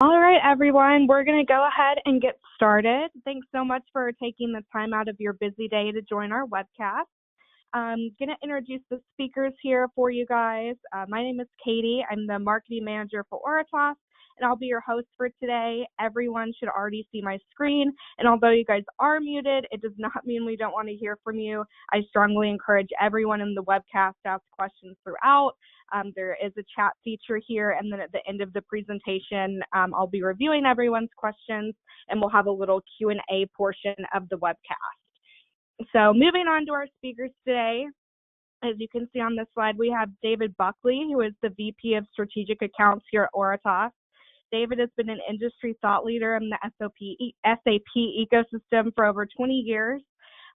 All right, everyone, we're going to go ahead and get started. Thanks so much for taking the time out of your busy day to join our webcast. I'm going to introduce the speakers here for you guys. My name is Katie. I'm the marketing manager for Auritas, and I'll be your host for today. Everyone should already see my screen, and although you guys are muted, it does not mean we don't want to hear from you. I strongly encourage everyone in the webcast to ask questions throughout. There is a chat feature here, and then at the end of the presentation, I'll be reviewing everyone's questions, and we'll have a little Q&A portion of the webcast. So moving on to our speakers today, as you can see on this slide, we have David Buckley, who is the VP of Strategic Accounts here at Auritas. David has been an industry thought leader in the SAP ecosystem for over 20 years,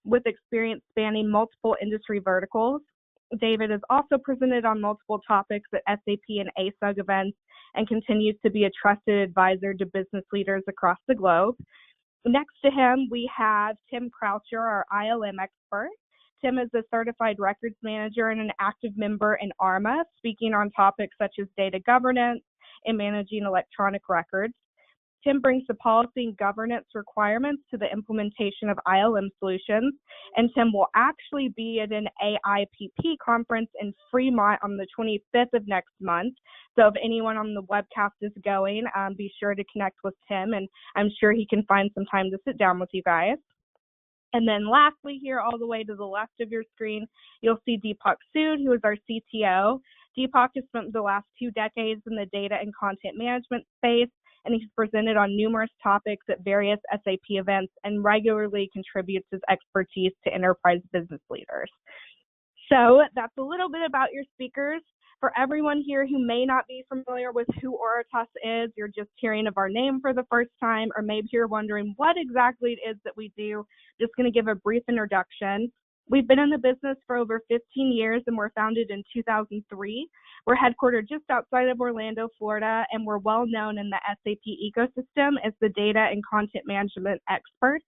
with experience spanning multiple industry verticals. David has also presented on multiple topics at SAP and ASUG events and continues to be a trusted advisor to business leaders across the globe. Next to him, we have Tim Croucher, our ILM expert. Tim is a certified records manager and an active member in ARMA, speaking on topics such as data governance and managing electronic records. Tim brings the policy and governance requirements to the implementation of ILM solutions, and Tim will actually be at an AIPP conference in Fremont on the 25th of next month. So if anyone on the webcast is going, be sure to connect with Tim, and I'm sure he can find some time to sit down with you guys. And then lastly, here all the way to the left of your screen, you'll see Deepak Sood, who is our CTO. Deepak has spent the last 2 decades in the data and content management space, and he's presented on numerous topics at various SAP events and regularly contributes his expertise to enterprise business leaders. So that's a little bit about your speakers. For everyone here who may not be familiar with who Auritas is, you're just hearing of our name for the first time, or maybe you're wondering what exactly it is that we do, just going to give a brief introduction. We've been in the business for over 15 years and were founded in 2003. We're headquartered just outside of Orlando, Florida, and we're well known in the SAP ecosystem as the data and content management experts,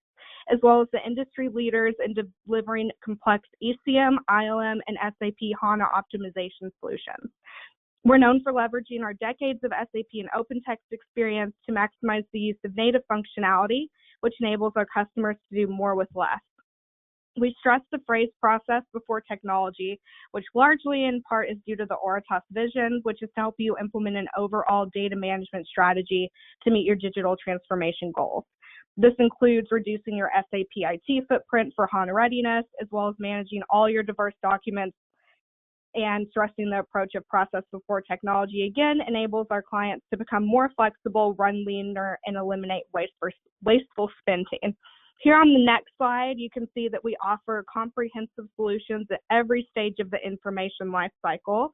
as well as the industry leaders in delivering complex ECM, ILM, and SAP HANA optimization solutions. We're known for leveraging our decades of SAP and OpenText experience to maximize the use of native functionality, which enables our customers to do more with less. We stress the phrase process before technology, which largely in part is due to the Auritas vision, which is to help you implement an overall data management strategy to meet your digital transformation goals. This includes reducing your SAP IT footprint for HANA readiness, as well as managing all your diverse documents, and stressing the approach of process before technology again enables our clients to become more flexible, run leaner, and eliminate wasteful spending. Here on the next slide, you can see that we offer comprehensive solutions at every stage of the information lifecycle.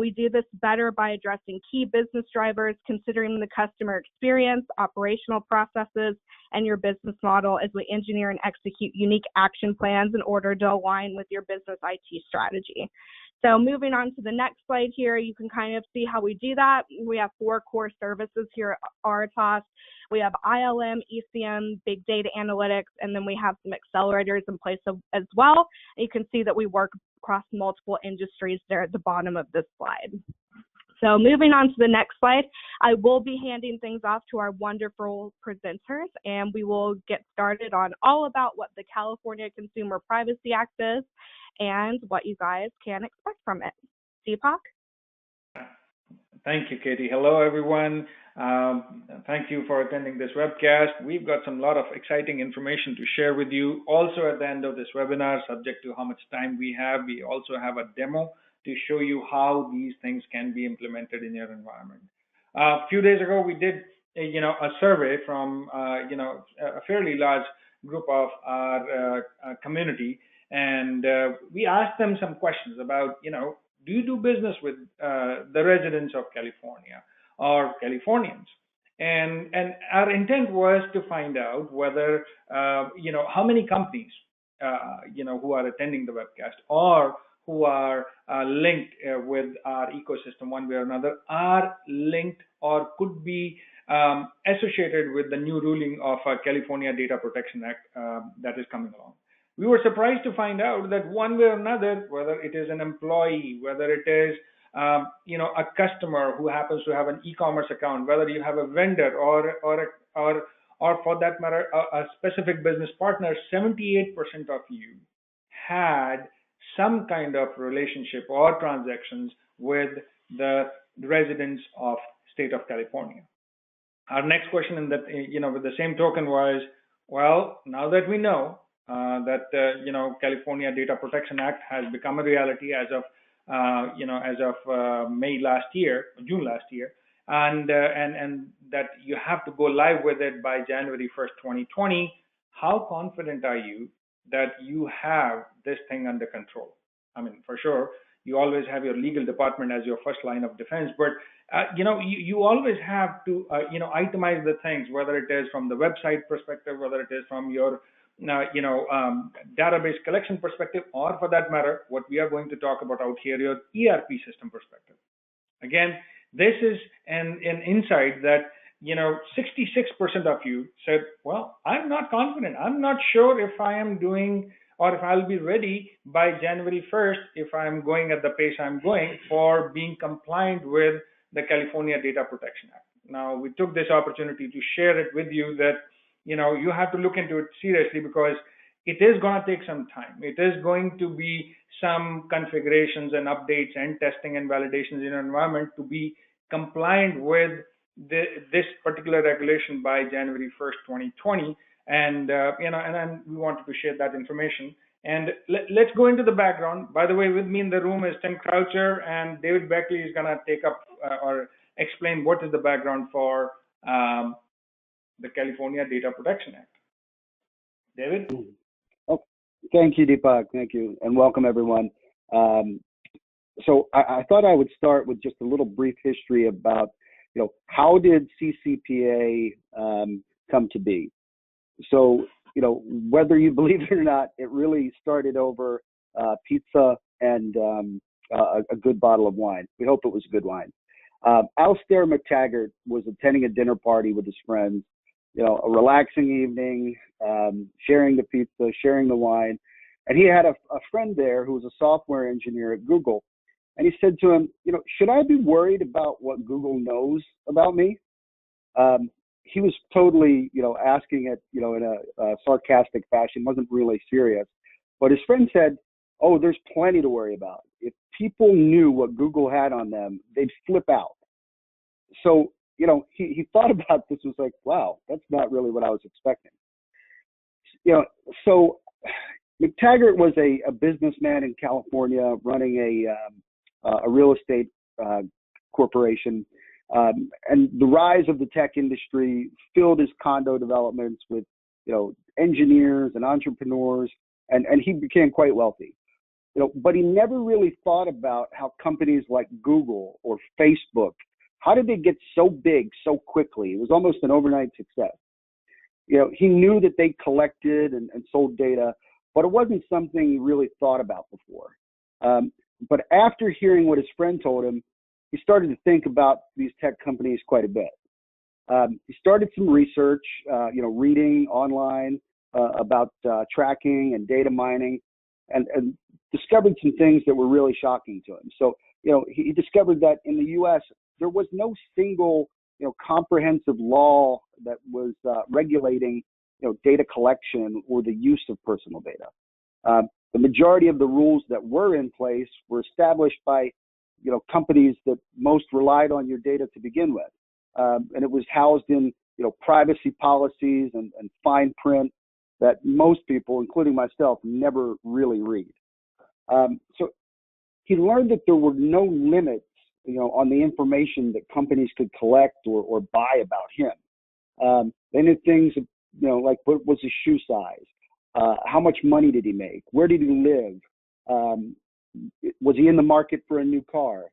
We do this better by addressing key business drivers, considering the customer experience, operational processes, and your business model as we engineer and execute unique action plans in order to align with your business IT strategy. So moving on to the next slide here, you can kind of see how we do that. We have 4 core services here at Auritas. We have ILM, ECM, big data analytics, and then we have some accelerators in place as well. You can see that we work across multiple industries there at the bottom of this slide. So moving on to the next slide, I will be handing things off to our wonderful presenters, and we will get started on all about what the California Consumer Privacy Act is and what you guys can expect from it. Deepak? Thank you, Katie. Hello, everyone. Thank you for attending this webcast. We've got some lot of exciting information to share with you. Also, at the end of this webinar, subject to how much time we have, we also have a demo to show you how these things can be implemented in your environment. A few days ago, we did a survey from a fairly large group of our community, and we asked them some questions about, do you do business with the residents of California or Californians? And our intent was to find out whether, how many companies, who are attending the webcast or who are linked with our ecosystem one way or another are linked or could be associated with the new ruling of California Data Protection Act that is coming along. We were surprised to find out that one way or another, whether it is an employee, whether it is a customer who happens to have an e-commerce account, whether you have a vendor or for that matter, a specific business partner, 78% of you had some kind of relationship or transactions with the residents of state of California. Our next question in that, with the same token was, well, now that we know that California Data Protection Act has become a reality as of May last year, June last year, and that you have to go live with it by January 1st, 2020. How confident are you that you have this thing under control? I mean, for sure, you always have your legal department as your first line of defense, but you always have to itemize the things, whether it is from the website perspective, whether it is from your database collection perspective, or for that matter, what we are going to talk about out here, your ERP system perspective. Again, this is an insight that 66% of you said, well, I'm not confident. I'm not sure if I am doing or if I'll be ready by January 1st if I'm going at the pace I'm going for being compliant with the California Data Protection Act. Now, we took this opportunity to share it with you that you have to look into it seriously, because it is going to take some time. It is going to be some configurations and updates and testing and validations in your environment to be compliant with this particular regulation by January 1st, 2020. And and we wanted to share that information. And let's go into the background. By the way, with me in the room is Tim Croucher, and David Beckley is going to take up or explain what is the background for the California Data Protection Act. David? Oh, thank you, Deepak. Thank you, and welcome everyone. So I thought I would start with just a little brief history about, how did CCPA come to be? So, whether you believe it or not, it really started over pizza and a good bottle of wine. We hope it was good wine. Alistair McTaggart was attending a dinner party with his friends, a relaxing evening, sharing the pizza, sharing the wine. And he had a friend there who was a software engineer at Google. And he said to him, should I be worried about what Google knows about me? He was totally, asking it, in a sarcastic fashion, wasn't really serious. But his friend said, oh, there's plenty to worry about. If people knew what Google had on them, they'd flip out. So, he thought about this, was like, wow, that's not really what I was expecting. So McTaggart was a businessman in California running a real estate corporation. And the rise of the tech industry filled his condo developments with, engineers and entrepreneurs, and he became quite wealthy. But he never really thought about how companies like Google or Facebook, how did they get so big so quickly? It was almost an overnight success. He knew that they collected and sold data, but it wasn't something he really thought about before. But after hearing what his friend told him, he started to think about these tech companies quite a bit. He started some research, reading online about tracking and data mining, and discovered some things that were really shocking to him. So, he discovered that in the U.S., there was no single, comprehensive law that was regulating, data collection or the use of personal data. The majority of the rules that were in place were established by, companies that most relied on your data to begin with. And it was housed in, privacy policies and fine print that most people, including myself, never really read. So he learned that there were no limits, on the information that companies could collect or buy about him. They knew things, like what was his shoe size? How much money did he make? Where did he live? Was he in the market for a new car?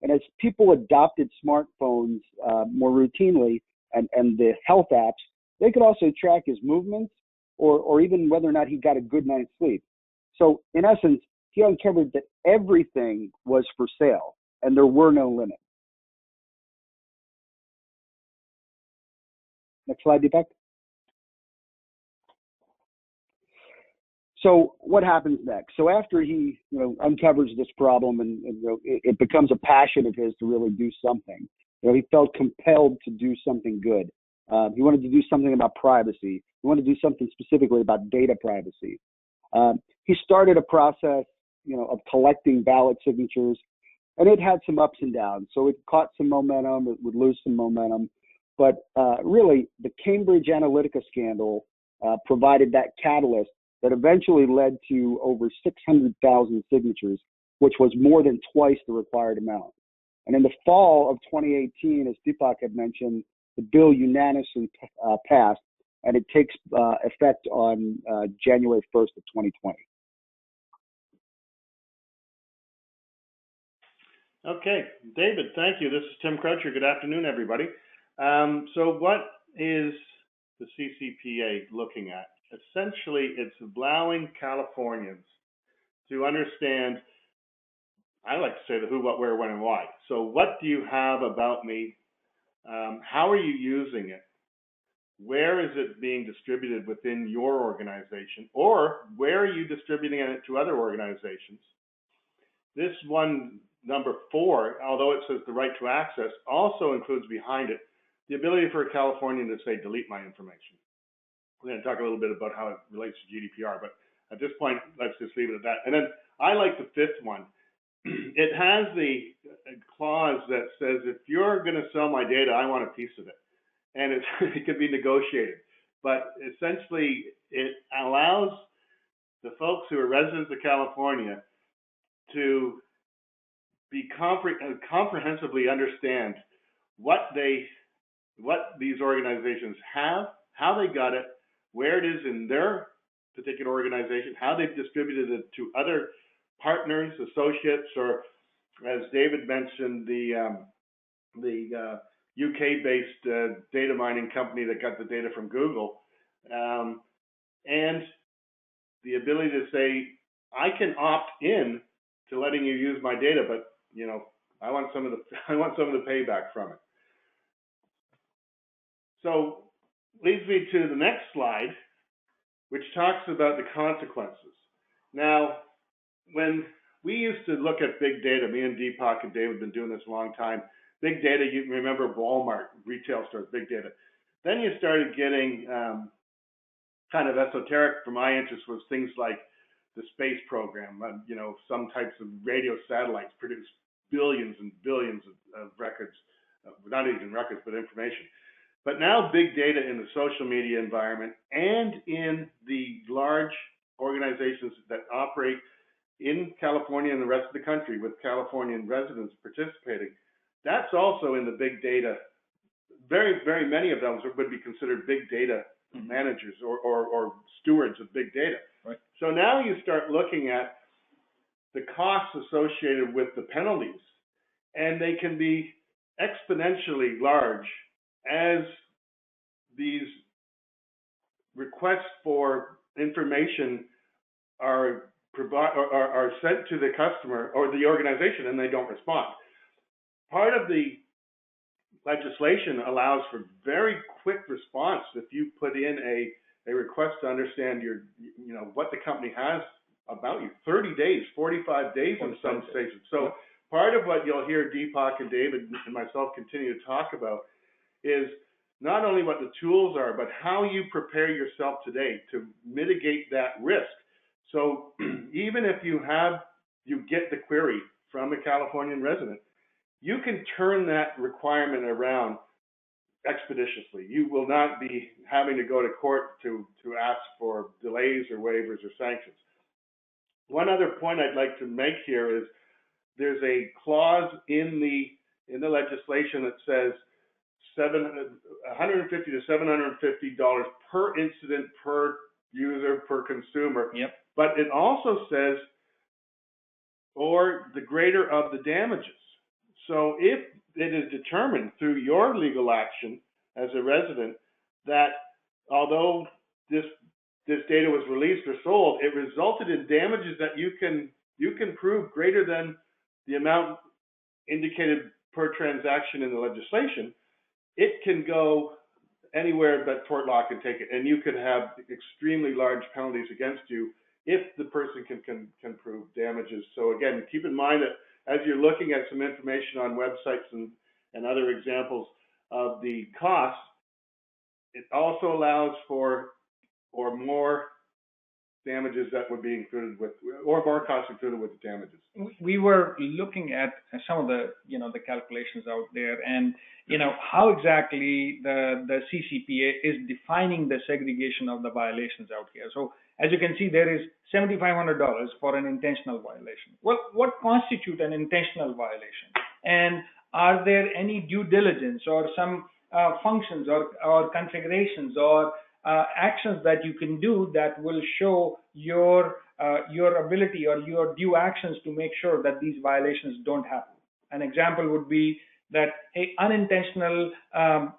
And as people adopted smartphones more routinely and the health apps, they could also track his movements or even whether or not he got a good night's sleep. So in essence, he uncovered that everything was for sale and there were no limits. Next slide, Deepak. So what happens next? So after he, uncovers this problem and it becomes a passion of his to really do something. He felt compelled to do something good. He wanted to do something about privacy. He wanted to do something specifically about data privacy. He started a process, of collecting ballot signatures, and it had some ups and downs. So it caught some momentum, it would lose some momentum. But really, the Cambridge Analytica scandal provided that catalyst that eventually led to over 600,000 signatures, which was more than twice the required amount. And in the fall of 2018, as Deepak had mentioned, the bill unanimously passed, and it takes effect on January 1st of 2020. Okay, David, thank you. This is Tim Croucher. Good afternoon, everybody. So what is the CCPA looking at? Essentially, it's allowing Californians to understand, I like to say the who, what, where, when, and why. So what do you have about me? How are you using it? Where is it being distributed within your organization? Or where are you distributing it to other organizations? This one, number 4, although it says the right to access, also includes behind it the ability for a Californian to say, delete my information. We're going to talk a little bit about how it relates to GDPR, but at this point, let's just leave it at that. And then I like the 5th one. It has the clause that says, if you're going to sell my data, I want a piece of it. And it can be negotiated. But essentially, it allows the folks who are residents of California to be comprehensively understand what these organizations have, how they got it, where it is in their particular organization, how they've distributed it to other partners, associates, or as David mentioned, the UK-based data mining company that got the data from Google, and the ability to say, I can opt in to letting you use my data, but I want some of the payback from it. So leads me to the next slide, which talks about the consequences. Now, when we used to look at big data, me and Deepak and David have been doing this a long time. Big data, you remember Walmart, retail stores, big data. Then you started getting kind of esoteric. For my interest was things like the space program. Some types of radio satellites produce billions and billions of records, not even records, but information. But now big data in the social media environment and in the large organizations that operate in California and the rest of the country with Californian residents participating, that's also in the big data. Very, very many of those would be considered big data managers or stewards of big data. Right. So now you start looking at the costs associated with the penalties, and they can be exponentially large as these requests for information are sent to the customer or the organization and they don't respond. Part of the legislation allows for very quick response if you put in a request to understand what the company has about you. 30 days, 45 days in some stations. So part of what you'll hear Deepak and David and myself continue to talk about is not only what the tools are, but how you prepare yourself today to mitigate that risk. So even if you get the query from a Californian resident, you can turn that requirement around expeditiously. You will not be having to go to court to ask for delays or waivers or sanctions. One other point I'd like to make here is there's a clause in the legislation that says $150 to $750 per incident, per user, per consumer. Yep. But it also says, or the greater of the damages. So if it is determined through your legal action as a resident that although this data was released or sold, it resulted in damages that you can prove greater than the amount indicated per transaction in the legislation, it can go anywhere but tort law can take it, and you could have extremely large penalties against you if the person can prove damages. So again, keep in mind that as you're looking at some information on websites and other examples of the costs, it also allows for or more damages that would be included with, or more costs included with the damages. We were looking at some of the, the calculations out there, and how exactly the CCPA is defining the segregation of the violations out here. So as you can see, there is $7,500 for an intentional violation. Well, what constitutes an intentional violation? And are there any due diligence or some functions or configurations or actions that you can do that will show your ability or your due actions to make sure that these violations don't happen? An example would be that unintentional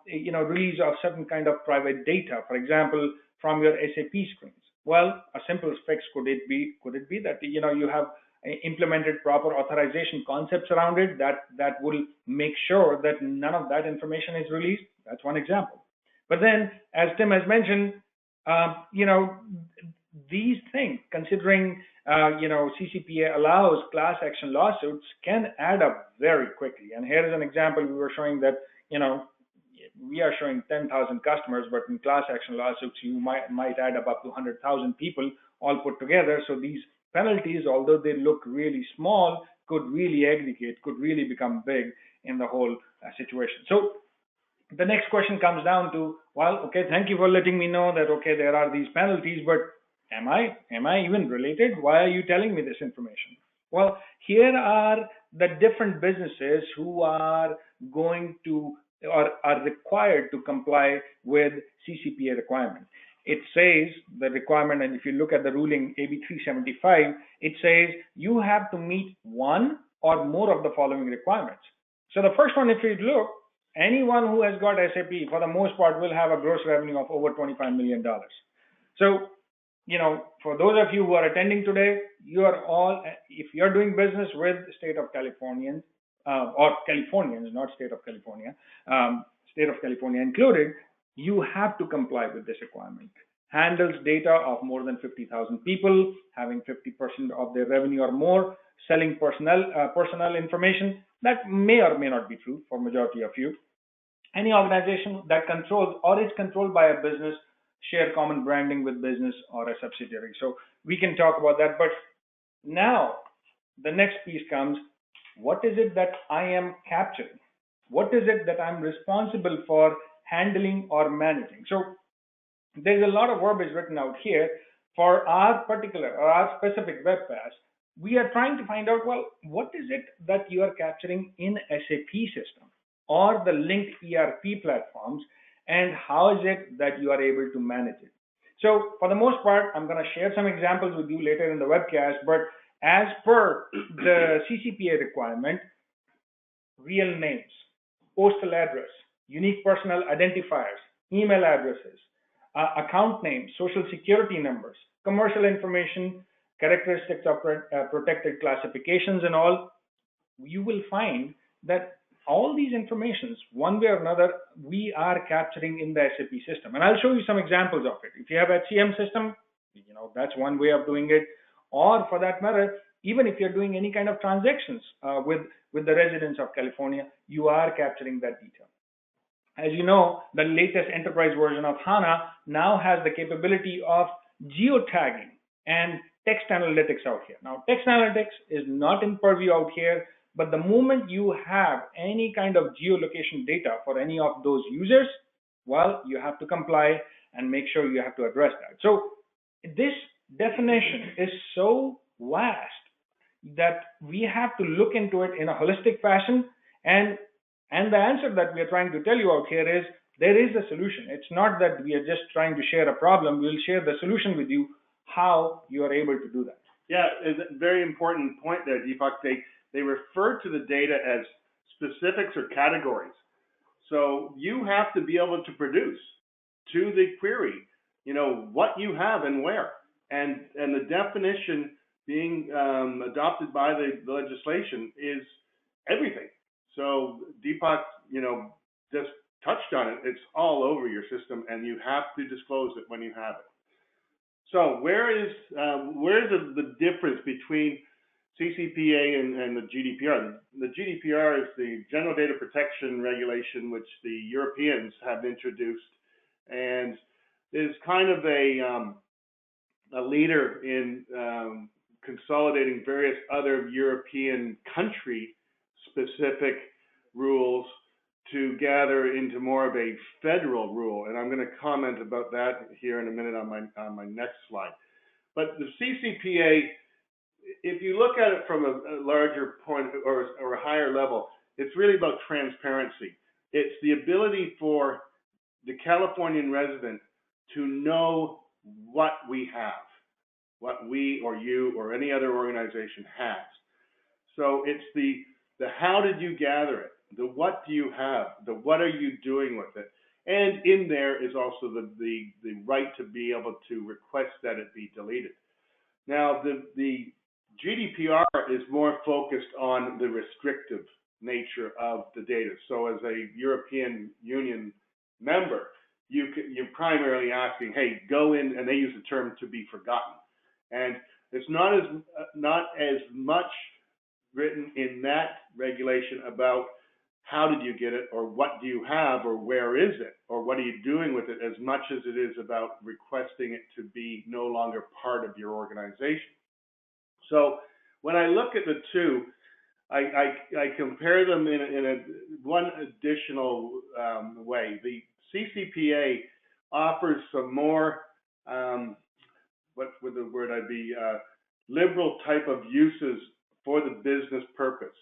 release of certain kind of private data, for example, from your SAP screens. Well, a simple fix could it be that you have implemented proper authorization concepts around it that will make sure that none of that information is released? That's one example. But then, as Tim has mentioned, these things, considering CCPA allows class action lawsuits, can add up very quickly. And here is an example. We were showing that we are showing 10,000 customers, but in class action lawsuits you might add up to 100,000 people all put together. So these penalties, although they look really small, could really aggregate, could really become big in the whole situation. So the next question comes down to, well, okay, thank you for letting me know that, okay, there are these penalties, but am I even related? Why are you telling me this information? Well, here are the different businesses who are going to or are required to comply with CCPA requirement. It says the requirement, and if you look at the ruling AB 375, it says you have to meet one or more of the following requirements. So the first one, if you look, anyone who has got SAP, for the most part, will have a gross revenue of over $25 million. So, for those of you who are attending today, you are all, if you're doing business with the state of California, or Californians, not state of California, state of California included, you have to comply with this requirement. Handles data of more than 50,000 people, having 50% of their revenue or more, selling personnel information. That may or may not be true for majority of you. Any organization that controls or is controlled by a business, share common branding with business or a subsidiary. So we can talk about that. But now the next piece comes, what is it that I am capturing? What is it that I'm responsible for handling or managing? So there's a lot of verbiage written out here for our particular or our specific web pass. We are trying to find out, well, what is it that you are capturing in SAP system or the linked ERP platforms, and how is it that you are able to manage it? So for the most part, I'm going to share some examples with you later in the webcast, but as per the CCPA requirement, real names, postal address, unique personal identifiers, email addresses, account names, social security numbers, commercial information, characteristics of protected classifications and all, you will find that all these informations, one way or another, we are capturing in the SAP system. And I'll show you some examples of it. If you have HCM system, that's one way of doing it. Or for that matter, even if you're doing any kind of transactions with the residents of California, you are capturing that detail. As you know, the latest enterprise version of HANA now has the capability of geotagging and text analytics out here. Now, text analytics is not in purview out here, but the moment you have any kind of geolocation data for any of those users, well, you have to comply and make sure you have to address that. So this definition is so vast that we have to look into it in a holistic fashion, and the answer that we are trying to tell you out here is there is a solution. It's not that we are just trying to share a problem. We'll share the solution with you, how you are able to do that. Yeah, it's a very important point there, Deepak. They refer to the data as specifics or categories. So you have to be able to produce to the query, what you have and where. And the definition being adopted by the legislation is everything. So Deepak, just touched on it. It's all over your system, and you have to disclose it when you have it. So where's the difference between CCPA and the GDPR? The GDPR is the General Data Protection Regulation, which the Europeans have introduced, and is kind of a leader in consolidating various other European country-specific rules to gather into more of a federal rule, and I'm going to comment about that here in a minute on my next slide. But the CCPA, if you look at it from a larger point or a higher level, it's really about transparency. It's the ability for the Californian resident to know what we have, what we or you or any other organization has. So it's the how did you gather it, the what do you have, the what are you doing with it, and in there is also the right to be able to request that it be deleted. Now the GDPR is more focused on the restrictive nature of the data. So as a European Union member, you're primarily asking, hey, go in, and they use the term to be forgotten. And it's not as much written in that regulation about how did you get it, or what do you have, or where is it, or what are you doing with it, as much as it is about requesting it to be no longer part of your organization. So when I look at the two, I compare them in one additional way. The CCPA offers some more, what would the word I'd be, liberal type of uses for the business purpose.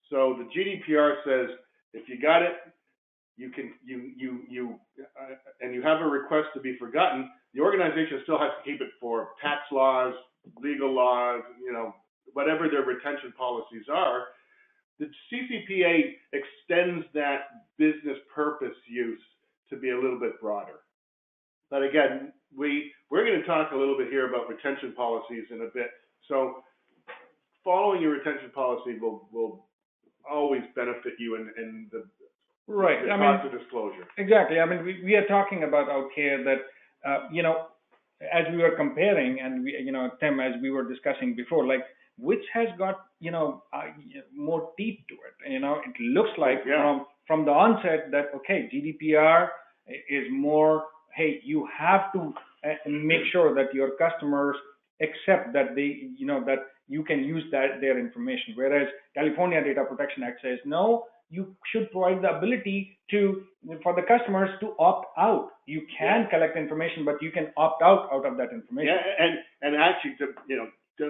So the GDPR says if you got it, and you have a request to be forgotten, the organization still has to keep it for tax laws, legal laws, whatever their retention policies are. The CCPA extends that business purpose use to be a little bit broader. But again, we're going to talk a little bit here about retention policies in a bit. So following your retention policy will always benefit you in the right. The cost of disclosure. Exactly. I mean, we are talking about out here that, as we were comparing, and Tim, as we were discussing before, like which has got, more teeth to it. It looks like from the onset that, okay, GDPR is more, hey, you have to make sure that your customers accept that that you can use their information. Whereas California Data Protection Act says, no, you should provide the ability for the customers to opt out. You can collect information, but you can opt out of that information. Yeah, and actually,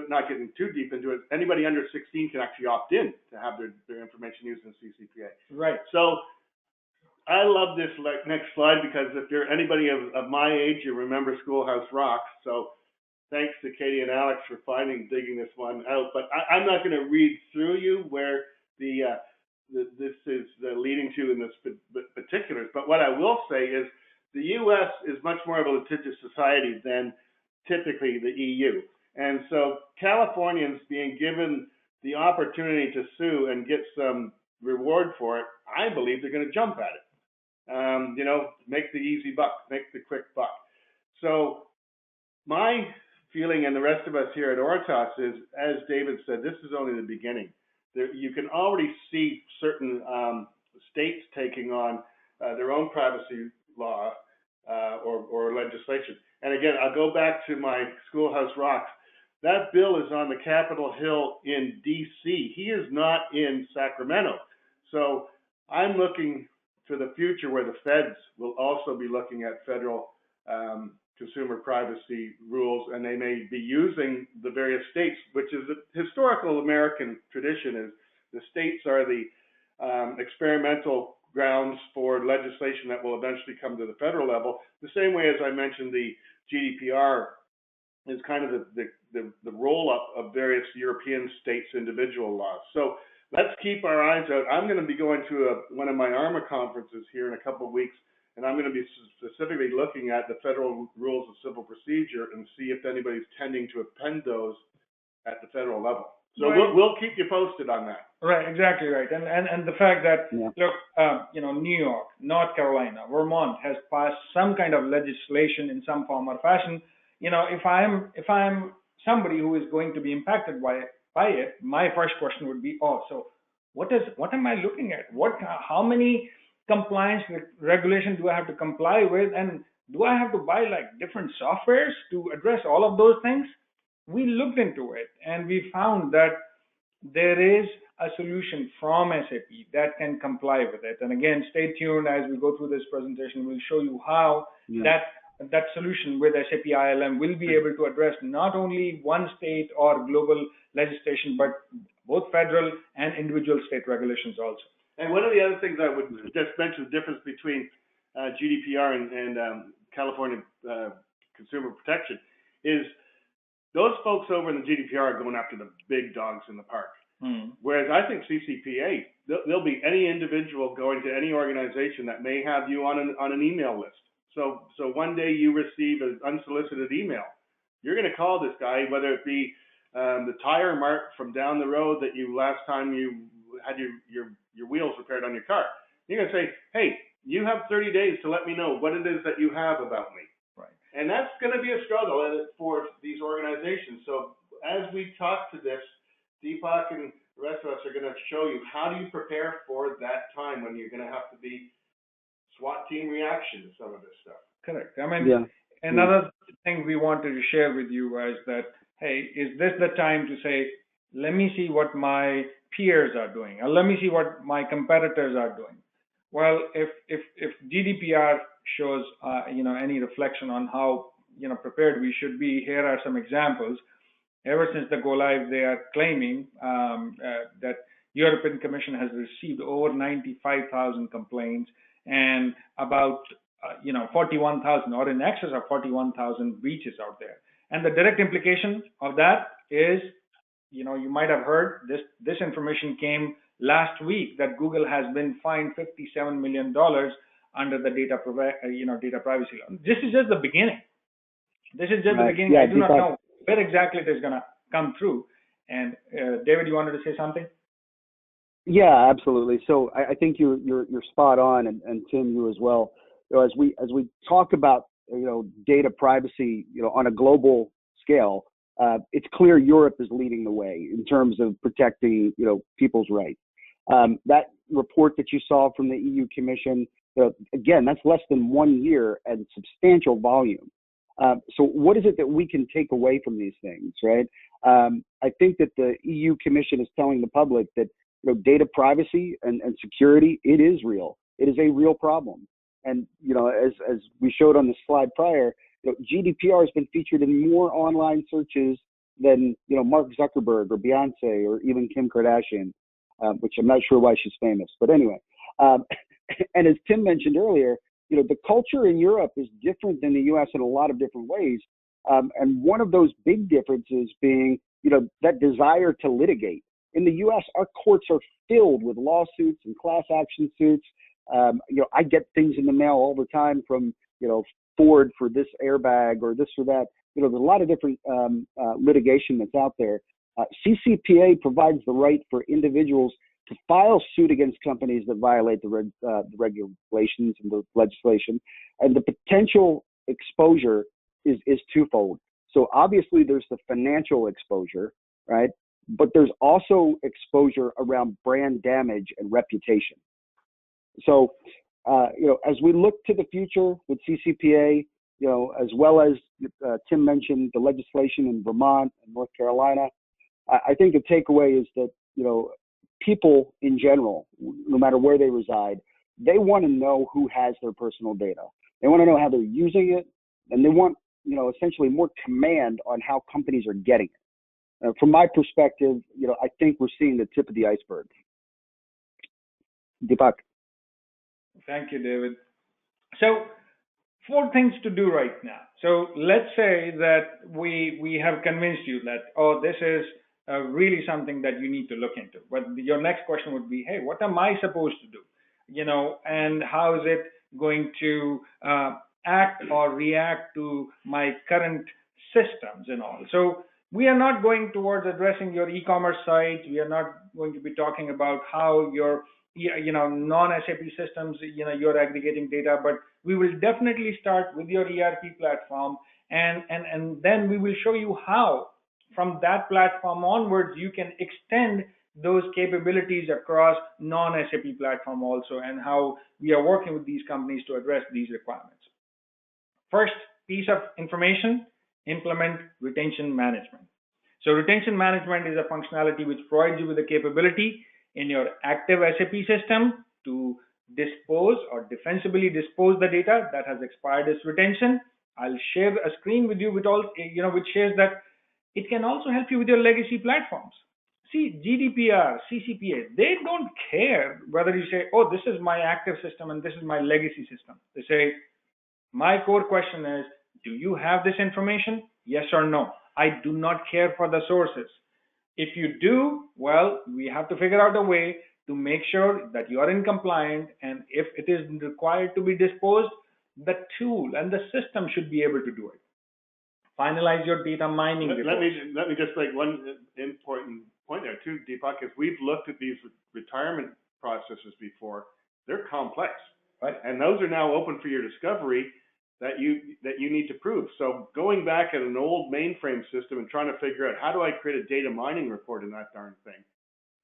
not getting too deep into it, anybody under 16 can actually opt in to have their information used in CCPA. Right. So I love this next slide, because if you're anybody of my age, you remember Schoolhouse Rock. So thanks to Katie and Alex for digging this one out. But I'm not going to read through you where this is leading to in this particulars. But what I will say is the U.S. is much more of a litigious society than typically the EU. And so Californians being given the opportunity to sue and get some reward for it, I believe they're going to jump at it. Make the easy buck, make the quick buck. So my feeling, and the rest of us here at Auritas, is, as David said, this is only the beginning. You can already see certain states taking on their own privacy law or legislation. And again, I'll go back to my Schoolhouse Rock. That bill is on the Capitol Hill in D.C. He is not in Sacramento. So I'm looking to the future where the feds will also be looking at federal consumer privacy rules, and they may be using the various states, which is a historical American tradition. Is the states are the experimental grounds for legislation that will eventually come to the federal level. The same way as I mentioned, the GDPR is kind of the roll-up of various European states' individual laws. So let's keep our eyes out. I'm going to be going to one of my ARMA conferences here in a couple of weeks, and I'm going to be specifically looking at the federal rules of civil procedure and see if anybody's tending to append those at the federal level. So right. we'll keep you posted on that. Right, exactly right. And the fact that, look, New York, North Carolina, Vermont has passed some kind of legislation in some form or fashion, if I'm somebody who is going to be impacted by it, my first question would be, oh, so what am I looking at? How many compliance regulation do I have to comply with, and do I have to buy like different softwares to address all of those things? We looked into it and we found that there is a solution from SAP that can comply with it. And again, stay tuned as we go through this presentation. We'll show you how that solution with SAP ILM will be able to address not only one state or global legislation, but both federal and individual state regulations also. And one of the other things I would just mention, the difference between GDPR and California consumer protection, is those folks over in the GDPR are going after the big dogs in the park. Whereas I think CCPA, there'll be any individual going to any organization that may have you on an email list. So one day you receive an unsolicited email, you're going to call this guy, whether it be the tire mark from down the road that you last time you had your wheels repaired on your car. You're going to say, hey, you have 30 days to let me know what it is that you have about me. Right. And that's going to be a struggle for these organizations. So as we talk to this, Deepak and the rest of us are going to show you how do you prepare for that time when you're going to have to be SWAT team reaction to some of this stuff. Correct. I mean, another thing we wanted to share with you was that, hey, is this the time to say, let me see what my peers are doing, or let me see what my competitors are doing? Well, if GDPR shows any reflection on how prepared we should be, here are some examples. Ever since the go live, they are claiming that European Commission has received over 95,000 complaints and about 41,000 or in excess of 41,000 breaches out there. And the direct implication of that is, you might have heard this information came last week that Google has been fined $57 million under the data privacy law. This is just the beginning. This is just the beginning. I do not know where exactly it is going to come through. And David, you wanted to say something? Yeah, absolutely. So I think you're spot on, and Tim, you as well. As we talk about data privacy on a global scale, it's clear Europe is leading the way in terms of protecting people's rights. That report that you saw from the EU Commission, again, that's less than 1 year and substantial volume. So what is it that we can take away from these things, right? I think that the EU Commission is telling the public that data privacy and security, it is real. It is a real problem. And as we showed on the slide prior, GDPR has been featured in more online searches than Mark Zuckerberg or Beyonce or even Kim Kardashian, which I'm not sure why she's famous. But anyway, and as Tim mentioned earlier, the culture in Europe is different than the U.S. in a lot of different ways. And one of those big differences being, that desire to litigate. In the U.S., our courts are filled with lawsuits and class action suits. I get things in the mail all the time from, Ford for this airbag or this or that. There's a lot of different litigation that's out there. CCPA provides the right for individuals to file suit against companies that violate the regulations and the legislation. And the potential exposure is twofold. So obviously there's the financial exposure, right? But there's also exposure around brand damage and reputation. So, as we look to the future with CCPA, as well as Tim mentioned, the legislation in Vermont and North Carolina, I think the takeaway is that, people in general, no matter where they reside, they want to know who has their personal data. They want to know how they're using it, and they want, essentially more command on how companies are getting it. From my perspective, I think we're seeing the tip of the iceberg. Deepak. Thank you, David. So 4 things to do right now. So let's say that we have convinced you that, this is really something that you need to look into. But your next question would be, hey, what am I supposed to do? And how is it going to act or react to my current systems and all? So we are not going towards addressing your e-commerce sites. We are not going to be talking about how your non-SAP systems, you're aggregating data, but we will definitely start with your ERP platform and then we will show you how from that platform onwards you can extend those capabilities across non-SAP platform also, and how we are working with these companies to address these requirements. First piece of information, implement retention management. So retention management is a functionality which provides you with the capability in your active SAP system to dispose or defensively dispose the data that has expired its retention. I'll share a screen with you with all, which shares that it can also help you with your legacy platforms. See, GDPR, CCPA, they don't care whether you say, oh, this is my active system and this is my legacy system. They say, my core question is, do you have this information? Yes or no? I do not care for the sources. If you do, well, we have to figure out a way to make sure that you are in compliant, and if it is required to be disposed, the tool and the system should be able to do it. Finalize your data mining reports. Let me just make one important point there too, Deepak, is we've looked at these retirement processes before. They're complex, right? And those are now open for your discovery that you need to prove. So going back at an old mainframe system and trying to figure out how do I create a data mining report in that darn thing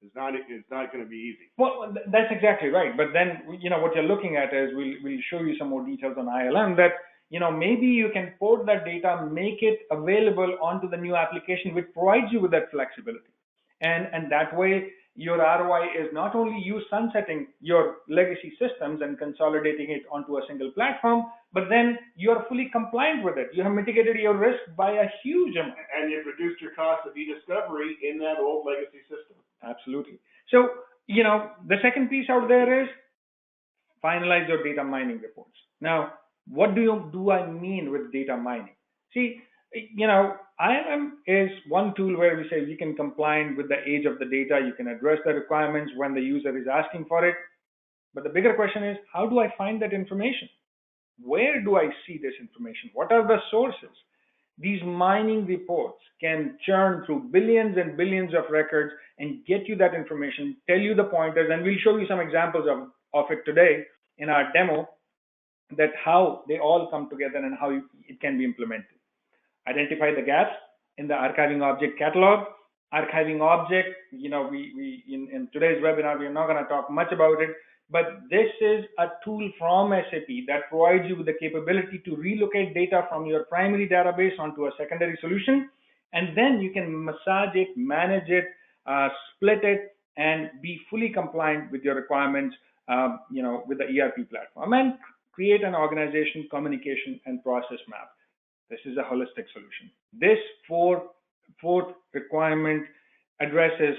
is not going to be easy. Well, that's exactly right. But then, what you're looking at is we'll show you some more details on ILM that, maybe you can port that data, make it available onto the new application, which provides you with that flexibility. And that way, your ROI is not only you sunsetting your legacy systems and consolidating it onto a single platform, but then you're fully compliant with it. You have mitigated your risk by a huge amount. And you've reduced your cost of e-discovery in that old legacy system. Absolutely. So, the second piece out there is finalize your data mining reports. Now, what do I mean with data mining? See, ILM is one tool where we say we can comply with the age of the data. You can address the requirements when the user is asking for it. But the bigger question is, how do I find that information? Where do I see this information? What are the sources? These mining reports can churn through billions and billions of records and get you that information, tell you the pointers, and we'll show you some examples of it today in our demo, that how they all come together and how it can be implemented. Identify the gaps in the archiving object catalog. Archiving object, we in today's webinar, we're not going to talk much about it, but this is a tool from SAP that provides you with the capability to relocate data from your primary database onto a secondary solution, and then you can massage it, manage it, split it, and be fully compliant with your requirements, with the ERP platform, and create an organization, communication, and process map. This is a holistic solution. This fourth requirement addresses,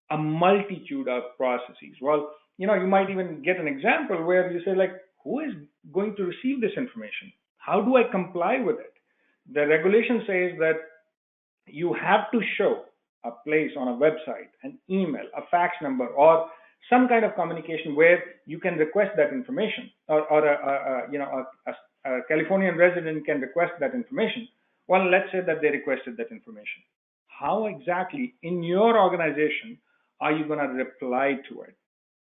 a multitude of processes. Well, you might even get an example where you say, like, who is going to receive this information? How do I comply with it? The regulation says that you have to show a place on a website, an email, a fax number, or some kind of communication where you can request that information, or a Californian resident can request that information. Well, let's say that they requested that information. How exactly in your organization are you going to reply to it?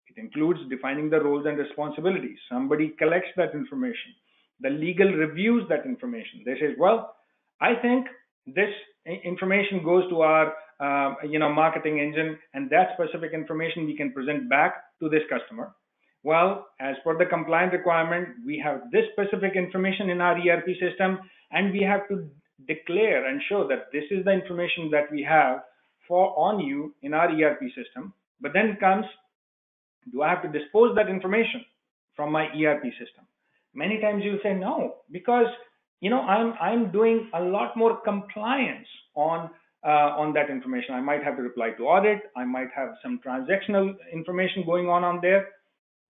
It includes defining the roles and responsibilities. Somebody collects that information. The legal reviews that information. They say, well, I think this information goes to our marketing engine, and that specific information we can present back to this customer. Well, as per the compliant requirement, we have this specific information in our ERP system, and we have to declare and show that this is the information that we have on you in our ERP system. But then comes, do I have to dispose that information from my ERP system? Many times you'll say no, because I'm doing a lot more compliance on that information. I might have to reply to audit. I might have some transactional information going on there.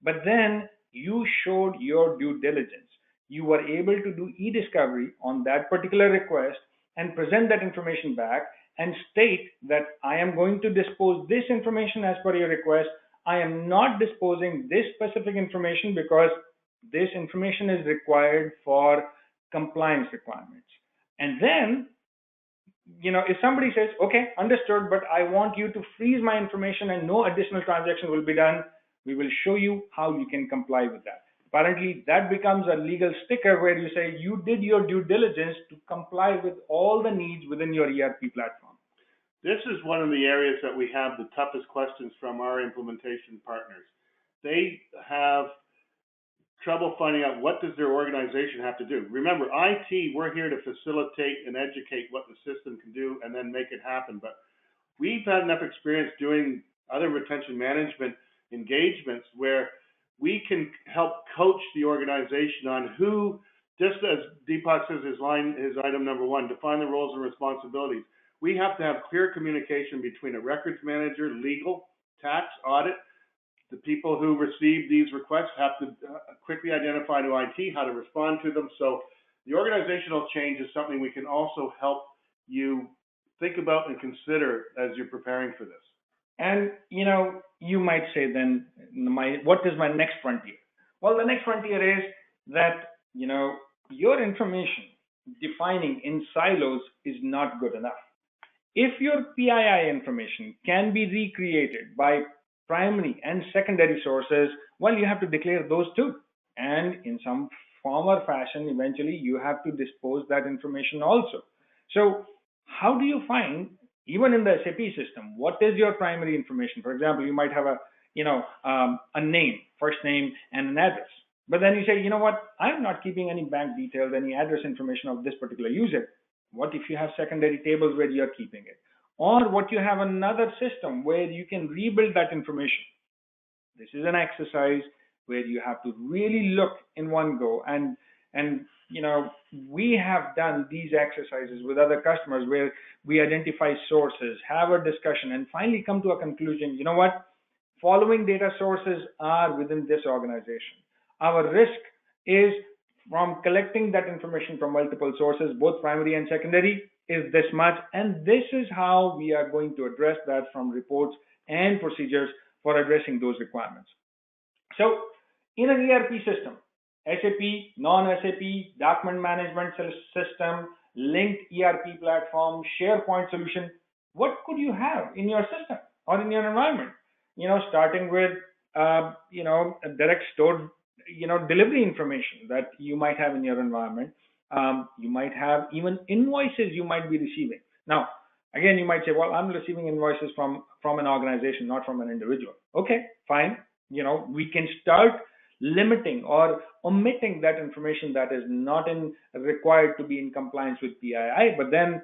But then you showed your due diligence. You were able to do e-discovery on that particular request and present that information back and state that I am going to dispose this information as per your request. I am not disposing this specific information because this information is required for compliance requirements. And then, if somebody says, okay, understood, but I want you to freeze my information and no additional transaction will be done, we will show you how you can comply with that. Apparently, that becomes a legal sticker where you say you did your due diligence to comply with all the needs within your ERP platform. This is one of the areas that we have the toughest questions from our implementation partners. They have trouble finding out what does their organization have to do. Remember, IT, we're here to facilitate and educate what the system can do and then make it happen. But we've had enough experience doing other retention management engagements where we can help coach the organization on who, just as Deepak says his item number one, define the roles and responsibilities. We have to have clear communication between a records manager, legal, tax, audit. The people who receive these requests have to quickly identify to IT how to respond to them. So the organizational change is something we can also help you think about and consider as you're preparing for this. And you might say then, what is my next frontier? Well, the next frontier is that your information defining in silos is not good enough. If your PII information can be recreated by primary and secondary sources, well, you have to declare those too. And in some form or fashion, eventually you have to dispose that information also. So how do you find, even in the SAP system, what is your primary information? For example, you might have a name, first name, and an address. But then you say, you know what, I'm not keeping any bank details, any address information of this particular user. What if you have secondary tables where you're keeping it? Or what you have another system where you can rebuild that information. This is an exercise where you have to really look in one go. And we have done these exercises with other customers where we identify sources, have a discussion, and finally come to a conclusion. You know what? Following data sources are within this organization. Our risk is from collecting that information from multiple sources, both primary and secondary, is this much. And this is how we are going to address that from reports and procedures for addressing those requirements. So in an ERP system, SAP, non-SAP, document management system, linked ERP platform, SharePoint solution, what could you have in your system or in your environment? Starting with, a direct stored, delivery information that you might have in your environment. You might have even invoices you might be receiving. Now, again, you might say, well, I'm receiving invoices from an organization, not from an individual. Okay, fine. We can start limiting or omitting that information that is not required to be in compliance with PII. But then,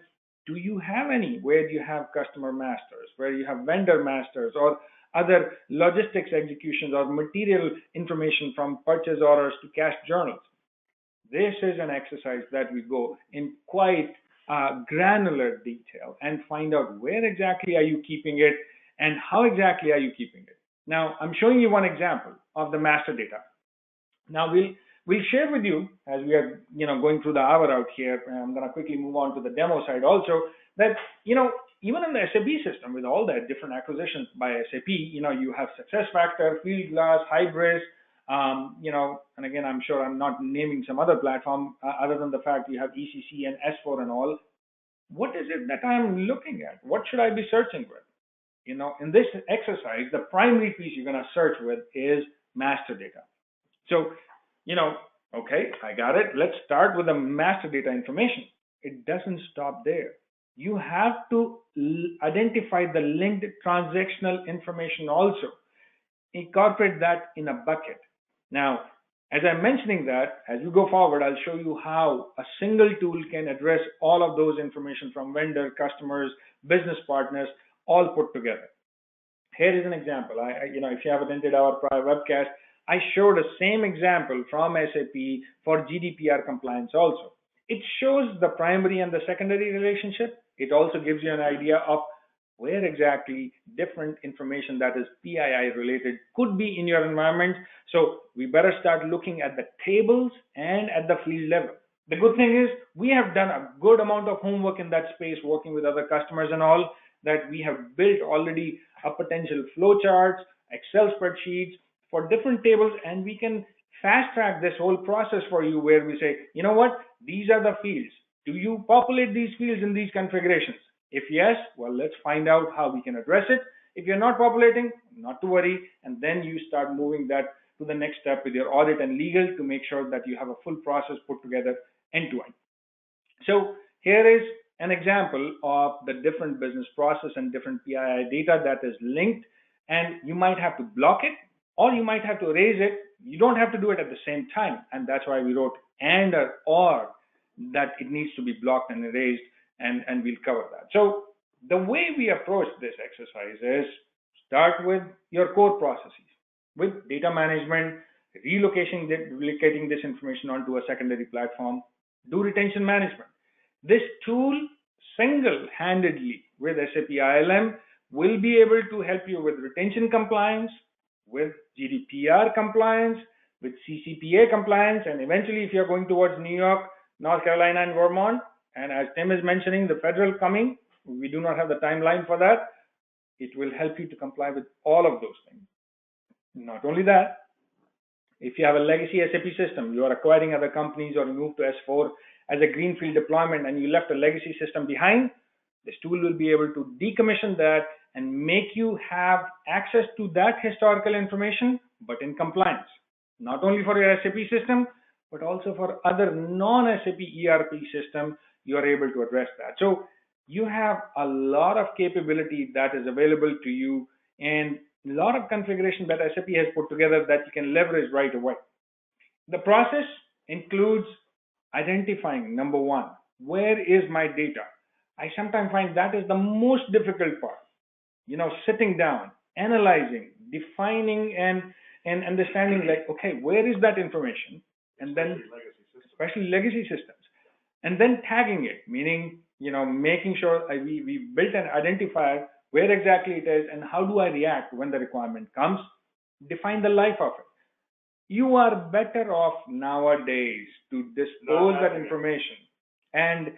do you have any where you have customer masters, where you have vendor masters, or other logistics executions or material information from purchase orders to cash journals? This is an exercise that we go in quite granular detail and find out where exactly are you keeping it and how exactly are you keeping it. Now, I'm showing you one example of the master data. Now, we'll share with you as we are going through the hour out here. I'm going to quickly move on to the demo side also. That even in the SAP system with all the different acquisitions by SAP, you have SuccessFactors, Fieldglass, Hybris, and again, I'm sure I'm not naming some other platform other than the fact you have ECC and S4 and all. What is it that I'm looking at? What should I be searching with? In this exercise, the primary piece you're going to search with is master data. So, okay, I got it. Let's start with the master data information. It doesn't stop there. You have to identify the linked transactional information also. Incorporate that in a bucket. Now, as I'm mentioning that, as we go forward, I'll show you how a single tool can address all of those information from vendor, customers, business partners, all put together. Here is an example. If you have attended our prior webcast, I showed the same example from SAP for GDPR compliance also. It shows the primary and the secondary relationship. It also gives you an idea of where exactly different information that is PII related could be in your environment. So we better start looking at the tables and at the field level. The good thing is we have done a good amount of homework in that space, working with other customers and all, that we have built already a potential flowcharts, Excel spreadsheets for different tables, and we can fast track this whole process for you where we say, you know what, these are the fields. Do you populate these fields in these configurations? If yes, well, let's find out how we can address it. If you're not populating, not to worry, and then you start moving that to the next step with your audit and legal to make sure that you have a full process put together end to end. So here is an example of the different business process and different PII data that is linked, and you might have to block it or you might have to erase it. You don't have to do it at the same time, and that's why we wrote and or that it needs to be blocked and erased, and we'll cover that. So the way we approach this exercise is start with your core processes with data management, relocating this information onto a secondary platform, do retention management. This tool single-handedly with SAP ILM will be able to help you with retention compliance, with GDPR compliance, with CCPA compliance, and eventually if you're going towards New York, North Carolina, and Vermont, and as Tim is mentioning, the federal coming, we do not have the timeline for that. It will help you to comply with all of those things. Not only that, if you have a legacy SAP system, you are acquiring other companies or you move to S4 as a greenfield deployment and you left a legacy system behind, this tool will be able to decommission that and make you have access to that historical information, but in compliance, not only for your SAP system, but also for other non-SAP ERP system, you are able to address that. So you have a lot of capability that is available to you and a lot of configuration that SAP has put together that you can leverage right away. The process includes identifying, number one, where is my data? I sometimes find that is the most difficult part. Sitting down, analyzing, defining, and understanding, like, okay, where is that information? And then, especially legacy systems, and then tagging it, meaning, making sure we built an identifier where exactly it is and how do I react when the requirement comes, define the life of it. You are better off nowadays to dispose that information and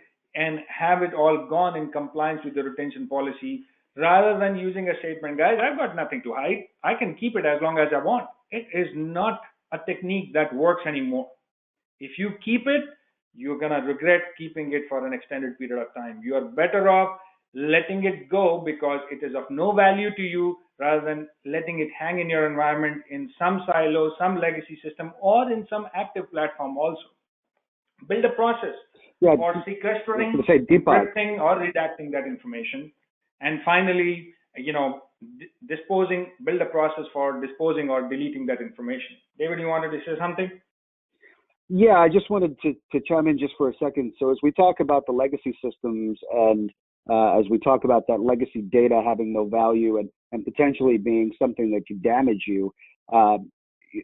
have it all gone in compliance with the retention policy rather than using a statement, guys, I've got nothing to hide. I can keep it as long as I want. It is not a technique that works anymore. If you keep it, you're going to regret keeping it for an extended period of time. You are better off letting it go because it is of no value to you rather than letting it hang in your environment in some silo, some legacy system, or in some active platform also. Build a process for sequestering, encrypting, or redacting that information. And finally, build a process for disposing or deleting that information. David, you wanted to say something? Yeah, I just wanted to chime in just for a second. So as we talk about the legacy systems and as we talk about that legacy data having no value and potentially being something that could damage you, I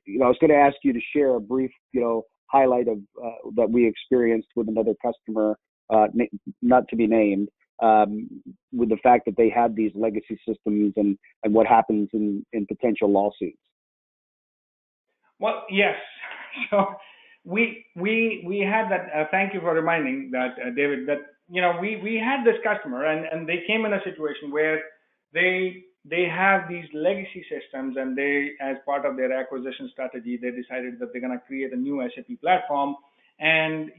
was going to ask you to share a brief, highlight of that we experienced with another customer, not to be named, with the fact that they had these legacy systems and what happens in potential lawsuits. Well, yes. So we had that. Thank you for reminding that, David. That we had this customer and they came in a situation where they have these legacy systems and they, as part of their acquisition strategy, they decided that they're going to create a new SAP platform and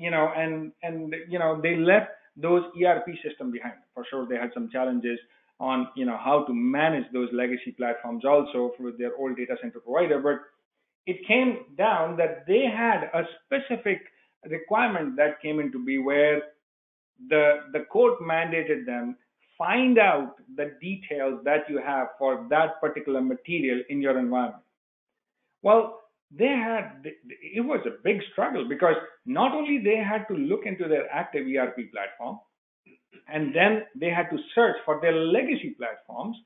they left those ERP system behind. For sure, they had some challenges on how to manage those legacy platforms also with their old data center provider. But it came down that they had a specific requirement that came into be where the court mandated them find out the details that you have for that particular material in your environment. Well, it was a big struggle because not only they had to look into their active ERP platform, and then they had to search for their legacy platforms,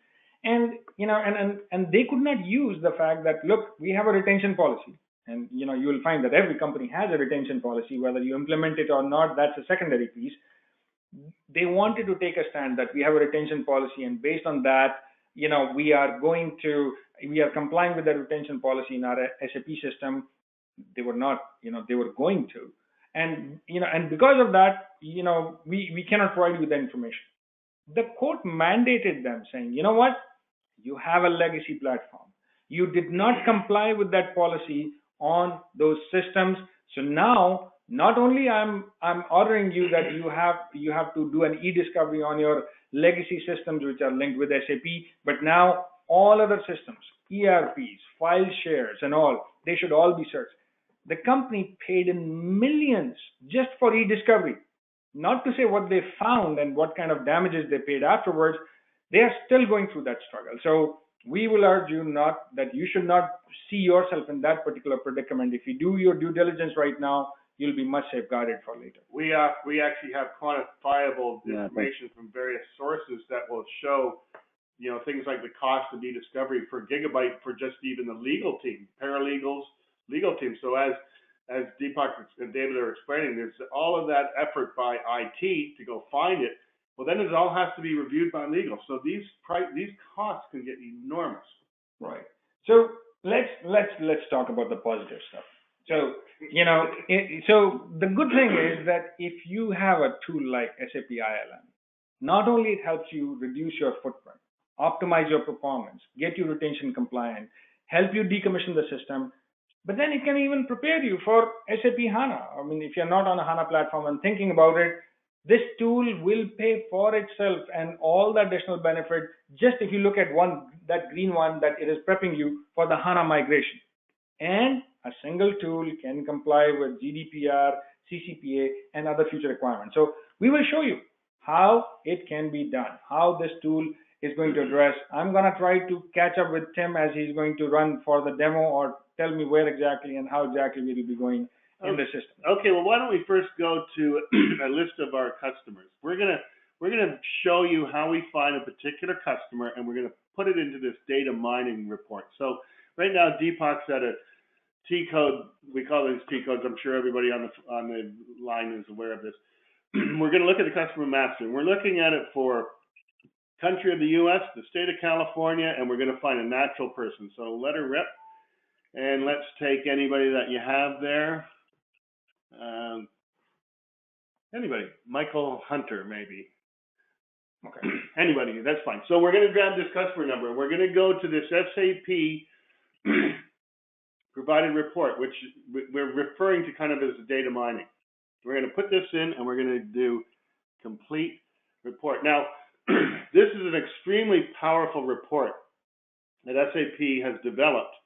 and they could not use the fact that, look, we have a retention policy, and you will find that every company has a retention policy, whether you implement it or not, that's a secondary piece. They wanted to take a stand that we have a retention policy, and based on that, we are complying with the retention policy in our SAP system. They were not, they were going to, and because of that, we cannot provide you with the information. The court mandated them, saying, you know what, you have a legacy platform. You did not comply with that policy on those systems. So now, not only I'm ordering you that you have to do an e-discovery on your legacy systems which are linked with SAP, but now all other systems, ERPs, file shares and all, they should all be searched. The company paid in millions just for e-discovery. Not to say what they found and what kind of damages they paid afterwards. They are still going through that struggle. So we will urge you not that you should not see yourself in that particular predicament. If you do your due diligence right now, you'll be much safeguarded for later. We actually have quantifiable information from various sources that will show, things like the cost of e-discovery per gigabyte for just even the legal team, paralegals, legal team. So as Deepak and David are explaining, there's all of that effort by IT to go find it. Well, then it all has to be reviewed by legal. So these costs can get enormous. Right. So let's talk about the positive stuff. So so the good thing is that if you have a tool like SAP ILM, not only it helps you reduce your footprint, optimize your performance, get you retention compliant, help you decommission the system, but then it can even prepare you for SAP HANA. I mean, if you're not on a HANA platform and thinking about it, this tool will pay for itself and all the additional benefit just if you look at that green one, that it is prepping you for the HANA migration. And a single tool can comply with GDPR, CCPA, and other future requirements. So we will show you how it can be done, how this tool is going to address. I'm going to try to catch up with Tim as he's going to run for the demo or tell me where exactly and how exactly we will be going in the system. Okay, well, why don't we first go to a list of our customers. We're gonna show you how we find a particular customer, and we're gonna put it into this data mining report. So right now, Deepak's at a T code. We call these T codes. I'm sure everybody on the line is aware of this. We're gonna look at the customer master, and we're looking at it for country of the U.S., the state of California, and we're gonna find a natural person. So letter rep, and let's take anybody that you have there. Anybody, Michael Hunter, maybe. Okay. Anybody, that's fine. So we're going to grab this customer number. We're going to go to this SAP provided report, which we're referring to kind of as data mining. We're going to put this in, and we're going to do complete report. Now, this is an extremely powerful report that SAP has developed.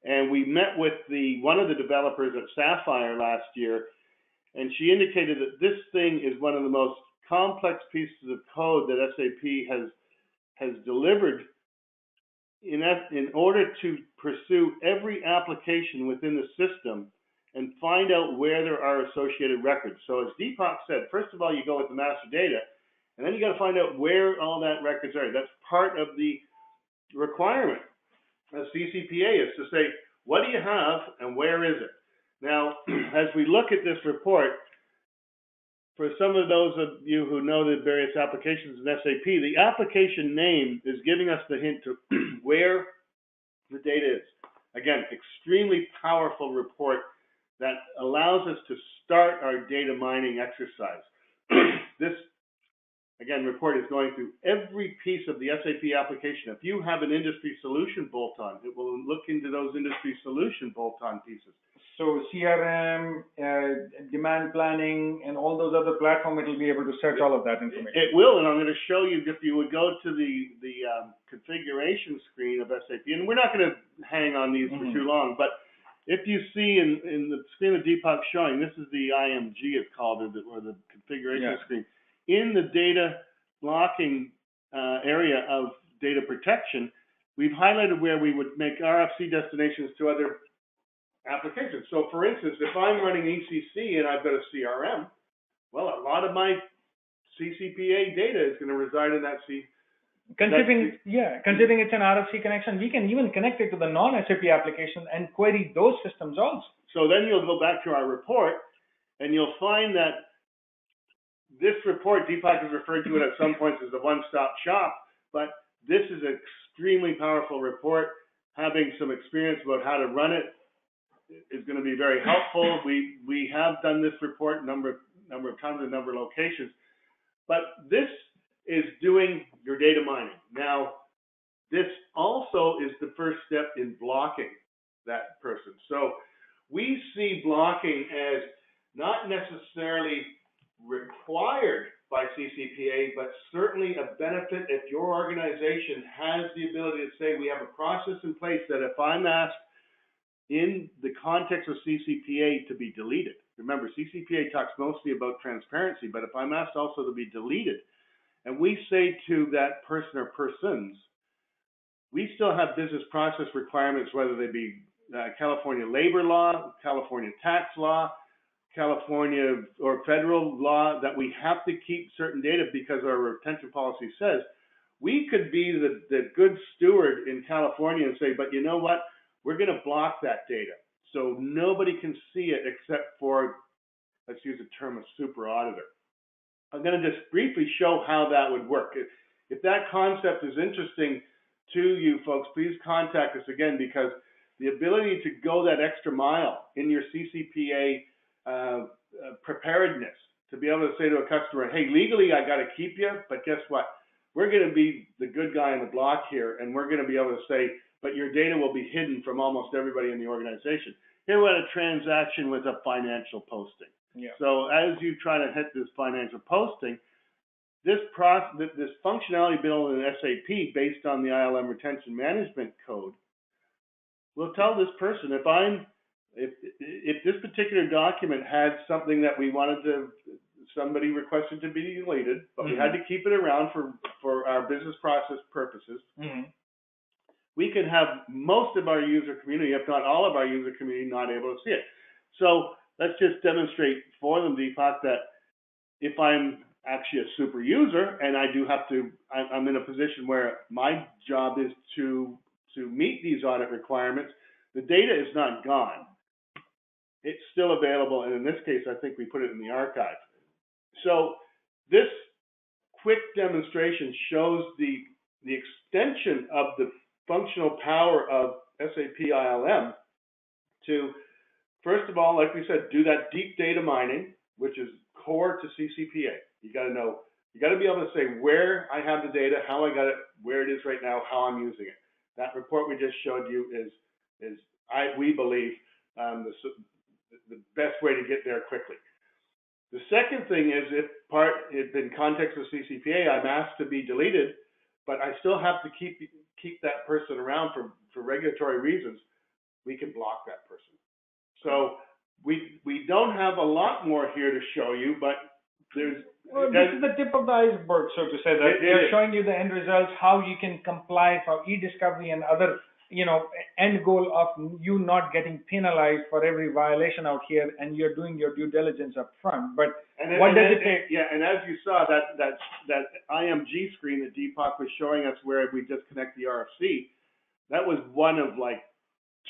And we met with one of the developers at Sapphire last year, and she indicated that this thing is one of the most complex pieces of code that SAP has delivered in order to pursue every application within the system and find out where there are associated records. So as Deepak said, first of all, you go with the master data, and then you got to find out where all that records are. That's part of the requirement of CCPA, is to say, what do you have and where is it? Now, as we look at this report, for some of those of you who know the various applications in SAP, the application name is giving us the hint to where the data is. Again, extremely powerful report that allows us to start our data mining exercise. This, again, report is going through every piece of the SAP application. If you have an industry solution bolt-on, it will look into those industry solution bolt-on pieces. So CRM, demand planning, and all those other platforms, it will be able to search all of that information. It will, and I'm going to show you, if you would go to the configuration screen of SAP, and we're not going to hang on these for too long, but if you see in the screen that Deepak's showing, this is the IMG, it's called, or the configuration screen. In the data blocking area of data protection, we've highlighted where we would make RFC destinations to other applications. So for instance, if I'm running ECC and I've got a CRM, well, a lot of my CCPA data is going to reside in that Considering it's an RFC connection, we can even connect it to the non-SAP application and query those systems also. So then you'll go back to our report, and you'll find that this report, Deepak has referred to it at some points as a one-stop shop, but this is an extremely powerful report. Having some experience about how to run it is going to be very helpful. We have done this report a number of times in a number of locations, but this is doing your data mining. Now, this also is the first step in blocking that person. So we see blocking as not necessarily required by CCPA, but certainly a benefit if your organization has the ability to say, we have a process in place that if I'm asked in the context of CCPA to be deleted. Remember, CCPA talks mostly about transparency, but if I'm asked also to be deleted, and we say to that person or persons, we still have business process requirements, whether they be California labor law, California tax law, California or federal law, that we have to keep certain data because our retention policy says. We could be the good steward in California and say, but you know what? We're going to block that data. So nobody can see it except for, let's use the term, a super auditor. I'm going to just briefly show how that would work. If that concept is interesting to you folks, please contact us again, because the ability to go that extra mile in your CCPA preparedness, to be able to say to a customer, hey, legally I got to keep you, but guess what? We're going to be the good guy on the block here, and we're going to be able to say, but your data will be hidden from almost everybody in the organization. Here we had a transaction with a financial posting. Yeah. So as you try to hit this financial posting, this functionality built in SAP based on the ILM retention management code will tell this person, if this particular document had something that we wanted to, somebody requested to be deleted, but we had to keep it around for our business process purposes, we can have most of our user community, if not all of our user community, not able to see it. So let's just demonstrate for them, Deepak, that if I'm actually a super user and I'm in a position where my job is to meet these audit requirements, the data is not gone. It's still available, and in this case, I think we put it in the archive. So this quick demonstration shows the extension of the functional power of SAP ILM to, first of all, like we said, do that deep data mining, which is core to CCPA. You got to know, you got to be able to say where I have the data, how I got it, where it is right now, how I'm using it. That report we just showed you we believe, the best way to get there quickly. The second thing is, if in context of CCPA, I'm asked to be deleted, but I still have to keep that person around for regulatory reasons, we can block that person. So we don't have a lot more here to show you, but there's... Well, this is the tip of the iceberg, so to say. That they're showing you the end results, how you can comply for e-discovery and other, end goal of you not getting penalized for every violation out here, and you're doing your due diligence up front. But what does it take? Yeah, and as you saw, that IMG screen that Deepak was showing us where we disconnect the RFC, that was one of like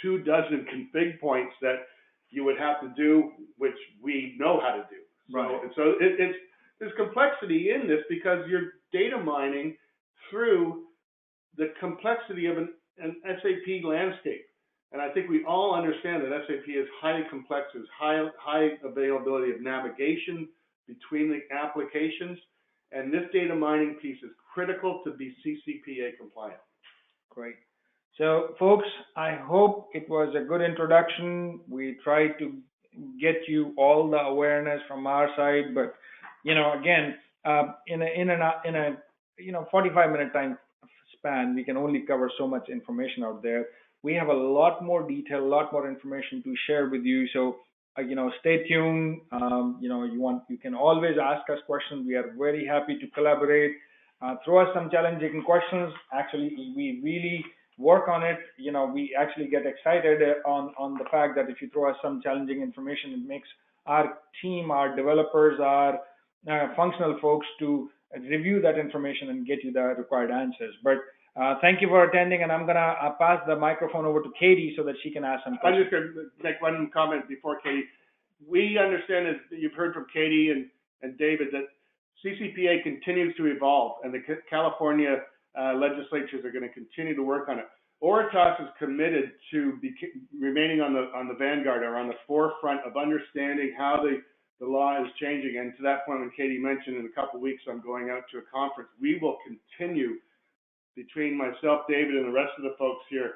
24 config points that you would have to do, which we know how to do. Right. So there's complexity in this because you're data mining through the complexity of an SAP landscape. And I think we all understand that SAP is highly complex, there's high availability of navigation between the applications, and this data mining piece is critical to be CCPA compliant. Great. So folks, I hope it was a good introduction. We tried to get you all the awareness from our side, but again, in a 45-minute time span, we can only cover so much information out there. We have a lot more detail, a lot more information to share with you. So, stay tuned. You can always ask us questions. We are very happy to collaborate. Throw us some challenging questions. Actually, we really work on it. We actually get excited on the fact that if you throw us some challenging information, it makes our team, our developers, our functional folks to review that information and get you the required answers. But thank you for attending, and I'm going to pass the microphone over to Katie so that she can ask some questions. I'm just going to make one comment before Katie. We understand, as you've heard from Katie and David, that CCPA continues to evolve, and the California legislatures are going to continue to work on it. Auritas is committed to remaining on the vanguard, or on the forefront of understanding how the law is changing. And to that point, when Katie mentioned in a couple of weeks I'm going out to a conference, we will continue, between myself, David, and the rest of the folks here,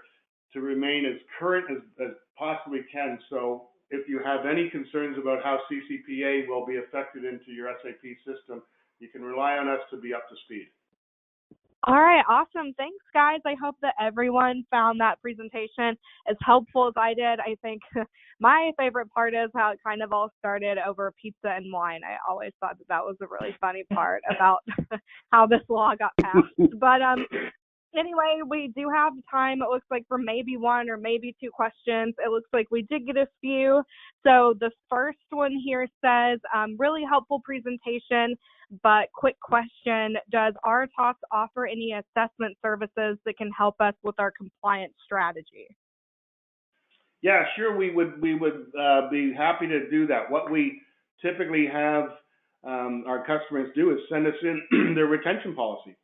to remain as current as possibly can. So if you have any concerns about how CCPA will be affected into your SAP system, you can rely on us to be up to speed. All right, awesome. Thanks, guys. I hope that everyone found that presentation as helpful as I did. I think my favorite part is how it kind of all started over pizza and wine. I always thought that that was a really funny part about how this law got passed. But anyway, we do have time, it looks like, for maybe one or maybe two questions. It looks like we did get a few. So the first one here says, really helpful presentation, but quick question. Does Auritas offer any assessment services that can help us with our compliance strategy? Yeah, sure. We would be happy to do that. What we typically have our customers do is send us in their retention policy.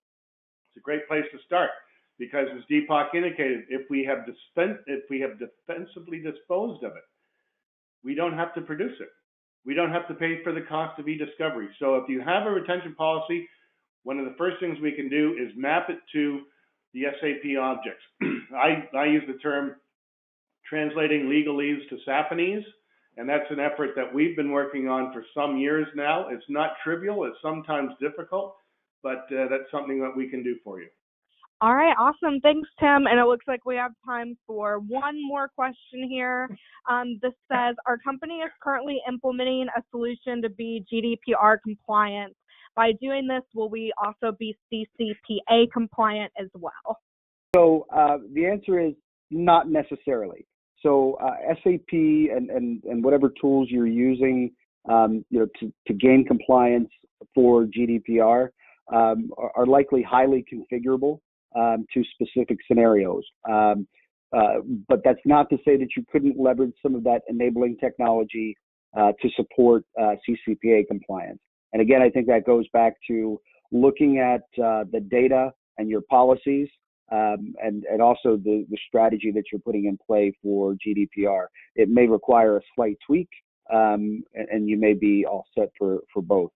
It's a great place to start because, as Deepak indicated, if we have defensively disposed of it, we don't have to produce it. We don't have to pay for the cost of e-discovery. So if you have a retention policy, one of the first things we can do is map it to the SAP objects. I use the term translating legalese to Sapanese, and that's an effort that we've been working on for some years now. It's not trivial. It's sometimes difficult, but that's something that we can do for you. All right, awesome. Thanks, Tim. And it looks like we have time for one more question here. This says, our company is currently implementing a solution to be GDPR compliant. By doing this, will we also be CCPA compliant as well? So the answer is not necessarily. So SAP and whatever tools you're using, to gain compliance for GDPR are likely highly configurable to specific scenarios. But that's not to say that you couldn't leverage some of that enabling technology to support CCPA compliance. And again, I think that goes back to looking at the data and your policies, and also the strategy that you're putting in play for GDPR. It may require a slight tweak, and you may be all set for both.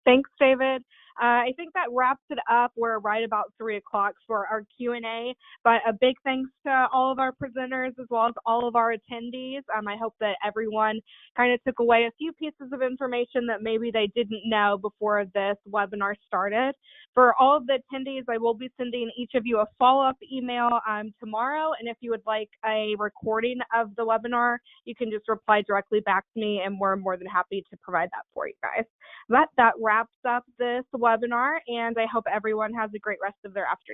Thanks, David. I think that wraps it up. We're right about 3 o'clock for our Q&A, but a big thanks to all of our presenters as well as all of our attendees. I hope that everyone kind of took away a few pieces of information that maybe they didn't know before this webinar started. For all of the attendees, I will be sending each of you a follow-up email tomorrow, and if you would like a recording of the webinar, you can just reply directly back to me, and we're more than happy to provide that for you guys. But that wraps up this webinar, and I hope everyone has a great rest of their afternoon.